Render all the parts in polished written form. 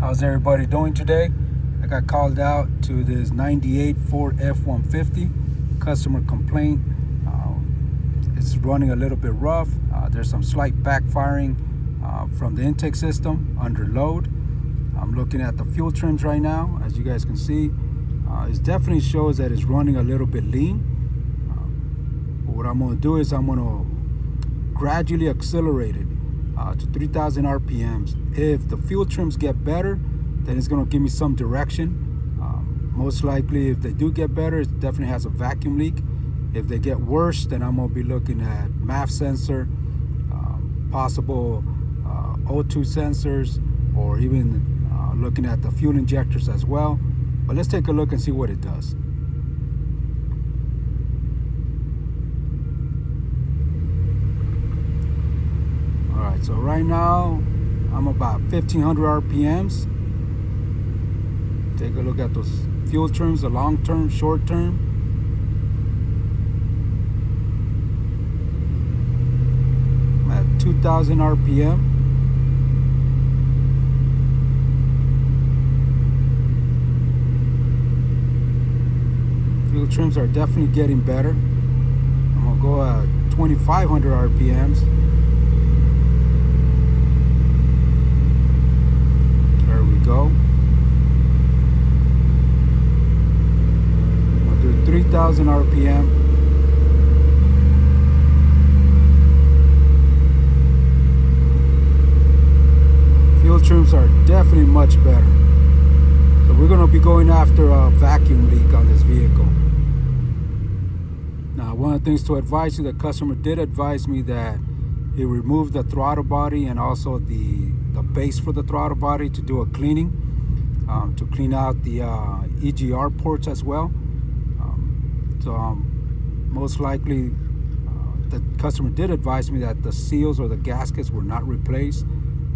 How's everybody doing today? I got called out to this 98 Ford F-150 customer complaint. It's running a little bit rough. There's some slight backfiring from the intake system under load. I'm looking at the fuel trims right now. As you guys can see, it definitely shows that it's running a little bit lean. But what I'm going to do is I'm going to gradually accelerate it to 3,000 RPMs. If the fuel trims get better, then it's going to give me some direction. Most likely, if they do get better, it definitely has a vacuum leak. If they get worse, then I'm going to be looking at MAF sensor, possible O2 sensors, or even looking at the fuel injectors as well. But let's take a look and see what it does. Alright, so right now I'm about 1500 RPMs. Take a look at those fuel trims, the long term, short term. I'm at 2000 RPM. Fuel trims are definitely getting better. I'm gonna go at 2500 RPMs. There we go. 3,000 RPM. Fuel trims are definitely much better. So we're going to be going after a vacuum leak on this vehicle. Now, one of the things to advise you, the customer did advise me that he removed the throttle body and also the base for the throttle body to do a cleaning, to clean out the EGR ports as well. So most likely the customer did advise me that the seals or the gaskets were not replaced.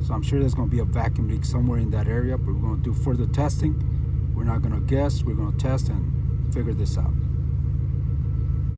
So I'm sure there's going to be a vacuum leak somewhere in that area, but we're going to do further testing. We're not going to guess, we're going to test and figure this out.